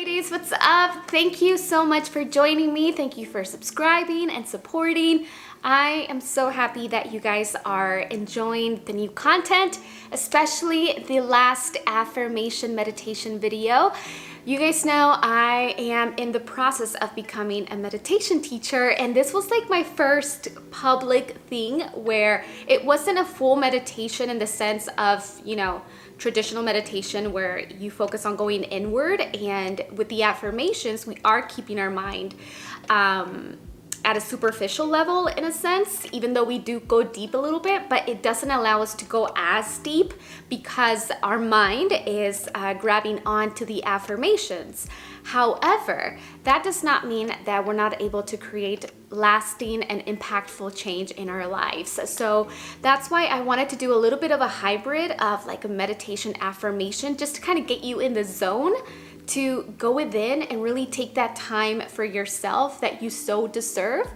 sweeties, what's up? Thank you so much for joining me. Thank you for subscribing and supporting. I am so happy that you guys are enjoying the new content, especially the last affirmation meditation video. You guys know I am in the process of becoming a meditation teacher, and this was like my first public thing where it wasn't a full meditation in the sense of, traditional meditation where you focus on going inward, and with the affirmations, we are keeping our mind at a superficial level in a sense, even though we do go deep a little bit, but it doesn't allow us to go as deep because our mind is grabbing onto the affirmations. However, that does not mean that we're not able to create lasting and impactful change in our lives. So that's why I wanted to do a little bit of a hybrid of like a meditation affirmation, just to kind of get you in the zone to go within and really take that time for yourself that you so deserve.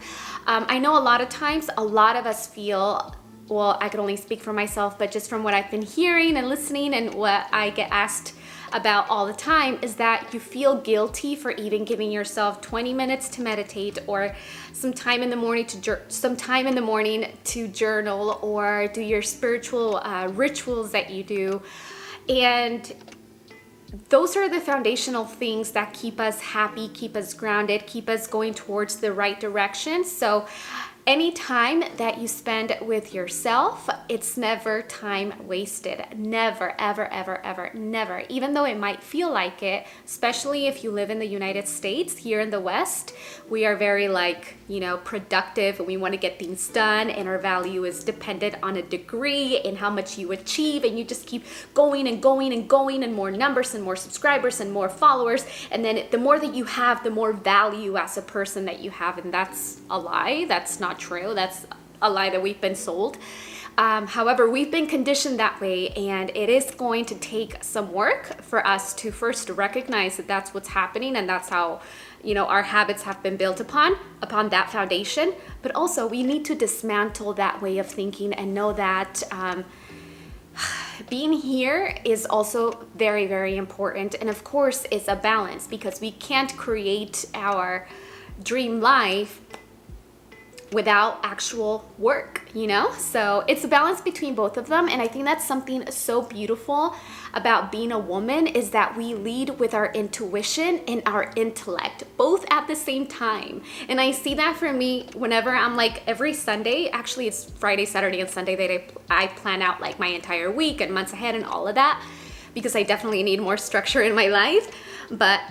I know a lot of times, a lot of us feel, well, I can only speak for myself, but just from what I've been hearing and listening and what I get asked about all the time is that you feel guilty for even giving yourself 20 minutes to meditate, or some time in the morning to journal, or do your spiritual rituals that you do. And those are the foundational things that keep us happy, keep us grounded, keep us going towards the right direction. So any time that you spend with yourself, it's never time wasted. Never, ever, ever, ever, never. Even though it might feel like it, especially if you live in the United States, here in the West, we are very productive, and we want to get things done, and our value is dependent on a degree and how much you achieve, and you just keep going and going and going, and more numbers and more subscribers and more followers, and then the more that you have, the more value as a person that you have, and that's a lie. That's not true. That's a lie that we've been sold. However, we've been conditioned that way, and it is going to take some work for us to first recognize that that's what's happening, and that's how our habits have been built upon that foundation. But also, we need to dismantle that way of thinking and know that being here is also very, very important. And of course, it's a balance, because we can't create our dream life without actual work, So it's a balance between both of them. And I think that's something so beautiful about being a woman, is that we lead with our intuition and our intellect, both at the same time. And I see that for me whenever I'm like every Sunday, actually it's Friday, Saturday, and Sunday that I plan out like my entire week and months ahead and all of that, because I definitely need more structure in my life. But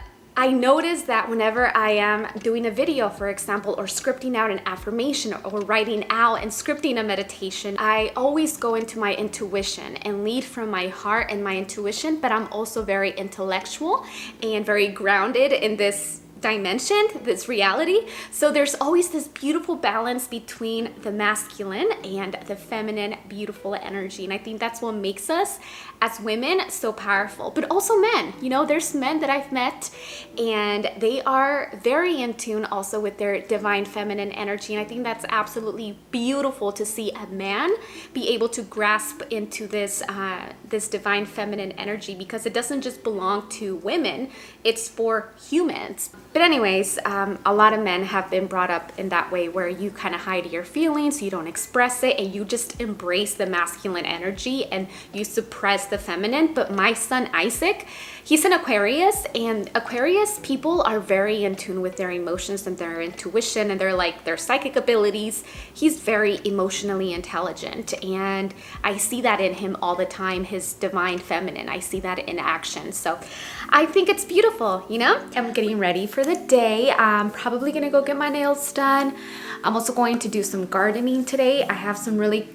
I notice that whenever I am doing a video, for example, or scripting out an affirmation, or writing out and scripting a meditation, I always go into my intuition and lead from my heart and my intuition, but I'm also very intellectual and very grounded in this dimension, this reality. So there's always this beautiful balance between the masculine and the feminine, beautiful energy. And I think that's what makes us as women so powerful. But also men, there's men that I've met, and they are very in tune also with their divine feminine energy. And I think that's absolutely beautiful to see a man be able to grasp into this divine feminine energy, because it doesn't just belong to women, it's for humans. But anyways, a lot of men have been brought up in that way, where you kind of hide your feelings, you don't express it, and you just embrace the masculine energy and you suppress the feminine. But my son Isaac, he's an Aquarius, and Aquarius people are very in tune with their emotions and their intuition and their psychic abilities. He's very emotionally intelligent, and I see that in him all the time, his divine feminine. I see that in action. So I think it's beautiful, I'm getting ready for the day. I'm probably gonna go get my nails done. I'm also going to do some gardening today. I have some really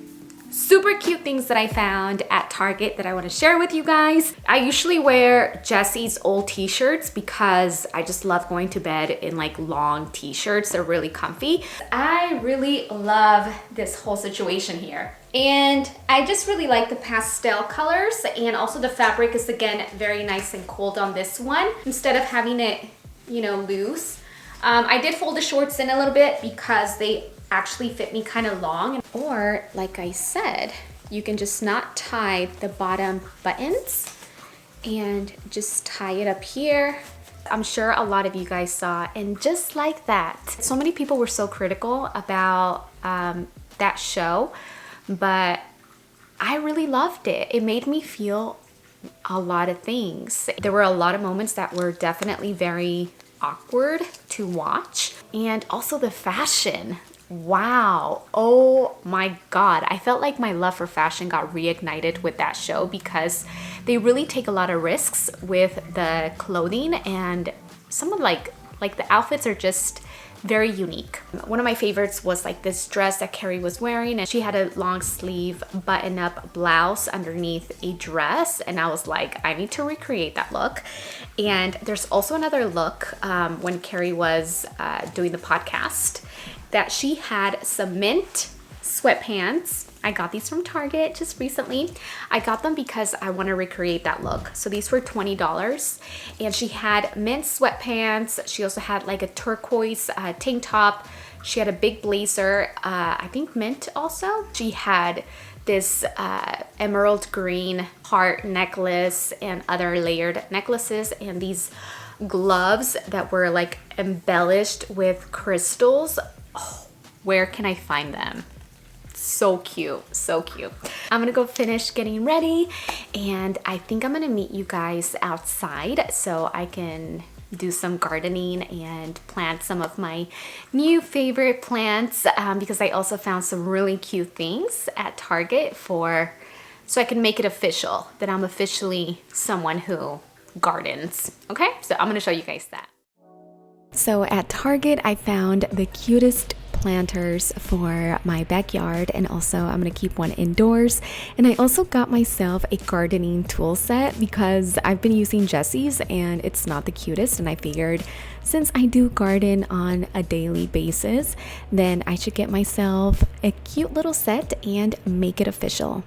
super cute things that I found at Target that I want to share with you guys. I usually wear Jesse's old t-shirts because I just love going to bed in like long t-shirts. They're really comfy. I really love this whole situation here. And I just really like the pastel colors, and also the fabric is again very nice and cold on this one, instead of having it loose. I did fold the shorts in a little bit because they actually fit me kind of long. Or like I said, you can just not tie the bottom buttons and just tie it up here I'm sure a lot of you guys saw, and just like that, so many people were so critical about that show, but I really loved it. It made me feel a lot of things. There were a lot of moments that were definitely very awkward to watch, and also the fashion. Wow. Oh my God. I felt like my love for fashion got reignited with that show because they really take a lot of risks with the clothing, and some of like the outfits are just very unique. One of my favorites was like this dress that Carrie was wearing, and she had a long sleeve button up blouse underneath a dress, and I was like, I need to recreate that look. And there's also another look when Carrie was doing the podcast, that she had some mint sweatpants. I got these from Target just recently. I got them because I want to recreate that look. So these were $20, and she had mint sweatpants. She also had like a turquoise tank top. She had a big blazer, I think mint also. She had this emerald green heart necklace and other layered necklaces, and these gloves that were like embellished with crystals. Oh, where can I find them? So cute, so cute. I'm gonna go finish getting ready, and I think I'm gonna meet you guys outside so I can do some gardening and plant some of my new favorite plants because I also found some really cute things at Target so I can make it official that I'm officially someone who gardens. Okay, so I'm gonna show you guys that. So at Target, I found the cutest planters for my backyard, and also I'm gonna keep one indoors. And I also got myself a gardening tool set because I've been using Jessie's and it's not the cutest, and I figured since I do garden on a daily basis, then I should get myself a cute little set and make it official.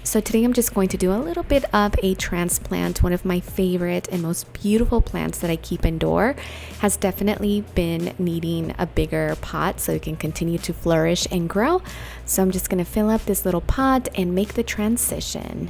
So today I'm just going to do a little bit of a transplant. One of my favorite and most beautiful plants that I keep indoor has definitely been needing a bigger pot so it can continue to flourish and grow. So I'm just going to fill up this little pot and make the transition.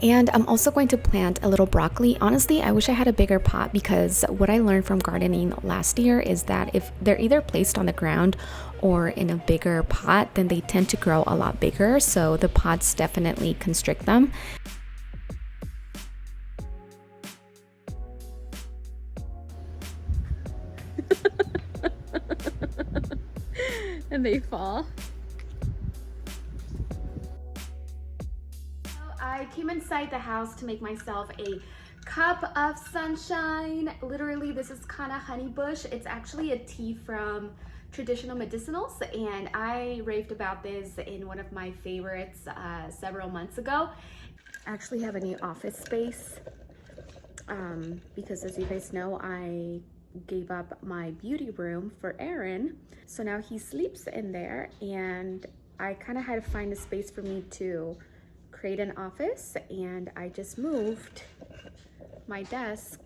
And I'm also going to plant a little broccoli. Honestly, I wish I had a bigger pot because what I learned from gardening last year is that if they're either placed on the ground or in a bigger pot, then they tend to grow a lot bigger. So the pots definitely constrict them. And they fall. I came inside the house to make myself a cup of sunshine. Literally, this is kind of honey bush. It's actually a tea from Traditional Medicinals, and I raved about this in one of my favorites several months ago. I actually have a new office space because, as you guys know, I gave up my beauty room for Aaron. So now he sleeps in there, and I kind of had to find a space for me to create an office, and I just moved my desk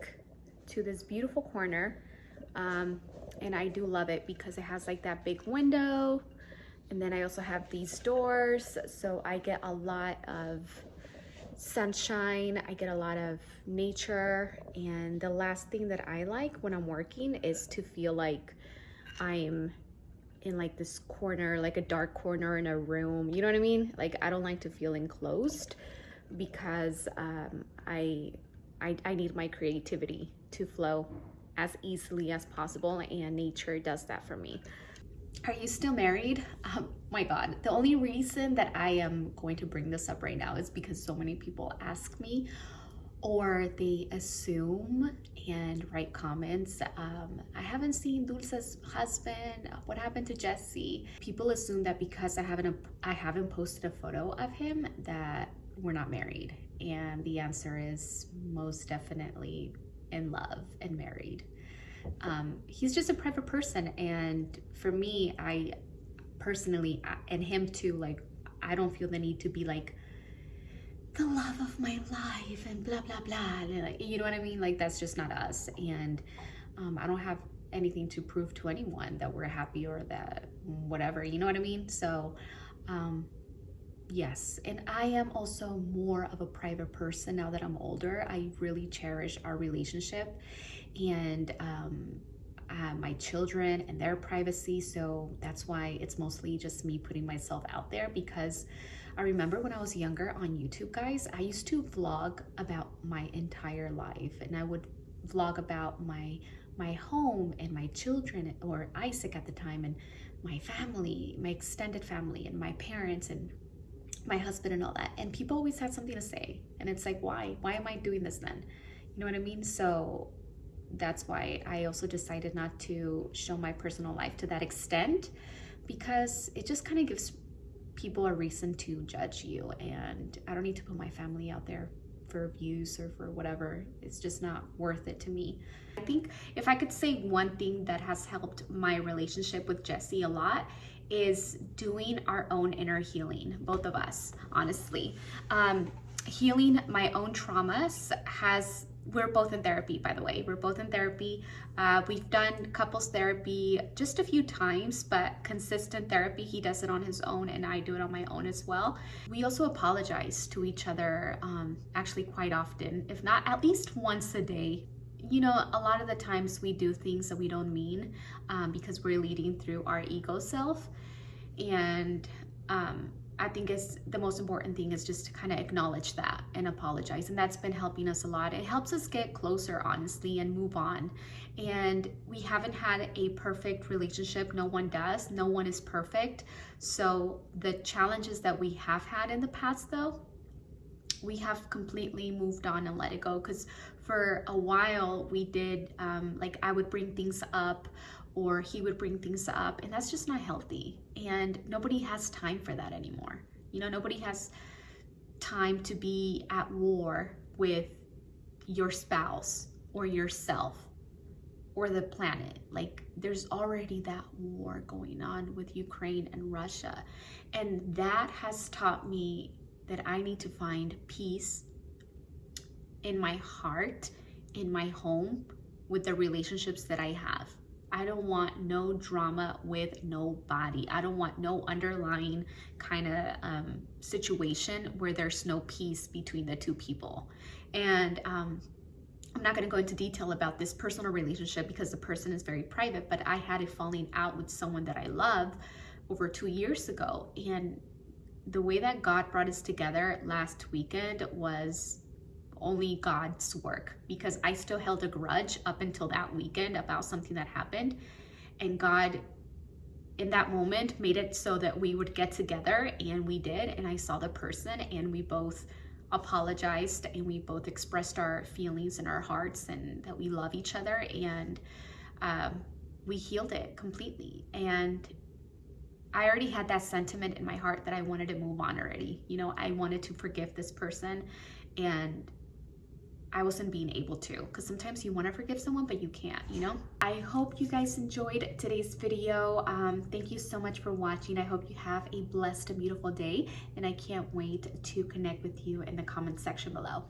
to this beautiful corner, and I do love it because it has like that big window, and then I also have these doors, so I get a lot of sunshine, I get a lot of nature. And the last thing that I like when I'm working is to feel like I'm in like this corner, like a dark corner in a room, you know what I mean? Like, I don't like to feel enclosed because I need my creativity to flow as easily as possible, and nature does that for me. Are you still married? My God, the only reason that I am going to bring this up right now is because so many people ask me, or they assume and write comments. I haven't seen Dulce's husband. What happened to Jesse? People assume that because I haven't posted a photo of him that we're not married. And the answer is most definitely in love and married. He's just a private person, and for me, I personally, and him too, like, I don't feel the need to be like the love of my life and blah blah blah, like, you know what I mean? Like, that's just not us. And I don't have anything to prove to anyone that we're happy or that whatever, you know what I mean? So yes, and I am also more of a private person now that I'm older. I really cherish our relationship and my children and their privacy. So that's why it's mostly just me putting myself out there, because I remember when I was younger on YouTube, guys, I used to vlog about my entire life, and I would vlog about my home and my children, or Isaac at the time, and my family, my extended family, and my parents and my husband and all that. And people always had something to say, and it's like, why am I doing this then? You know what I mean? So that's why I also decided not to show my personal life to that extent, because it just kind of gives people a reason to judge you, and I don't need to put my family out there for views or for whatever. It's just not worth it to me. I think if I could say one thing that has helped my relationship with Jesse a lot is doing our own inner healing, both of us, honestly. Healing my own traumas we're both in therapy, by the way. We're both in therapy. We've done couples therapy just a few times, but consistent therapy, he does it on his own and I do it on my own as well. We also apologize to each other actually quite often, if not at least once a day. You know, a lot of the times we do things that we don't mean because we're leading through our ego self. And I think the most important thing is just to kind of acknowledge that and apologize. And that's been helping us a lot. It helps us get closer, honestly, and move on. And we haven't had a perfect relationship. No one does. No one is perfect. So the challenges that we have had in the past, though, we have completely moved on and let it go. Because for a while we did, like I would bring things up or he would bring things up, and that's just not healthy. And nobody has time for that anymore. You know, nobody has time to be at war with your spouse or yourself or the planet. Like, there's already that war going on with Ukraine and Russia. And that has taught me that I need to find peace in my heart, in my home, with the relationships that I have. I don't want no drama with nobody. I don't want no underlying kind of situation where there's no peace between the two people. And I'm not going to go into detail about this personal relationship because the person is very private, but I had a falling out with someone that I love over 2 years ago. And the way that God brought us together last weekend was only God's work, because I still held a grudge up until that weekend about something that happened. And God, in that moment, made it so that we would get together, and we did. And I saw the person, and we both apologized, and we both expressed our feelings in our hearts and that we love each other. And we healed it completely. And I already had that sentiment in my heart that I wanted to move on already. You know, I wanted to forgive this person, and I wasn't being able to, because sometimes you want to forgive someone, but you can't, you know? I hope you guys enjoyed today's video. Thank you so much for watching. I hope you have a blessed and beautiful day, and I can't wait to connect with you in the comment section below.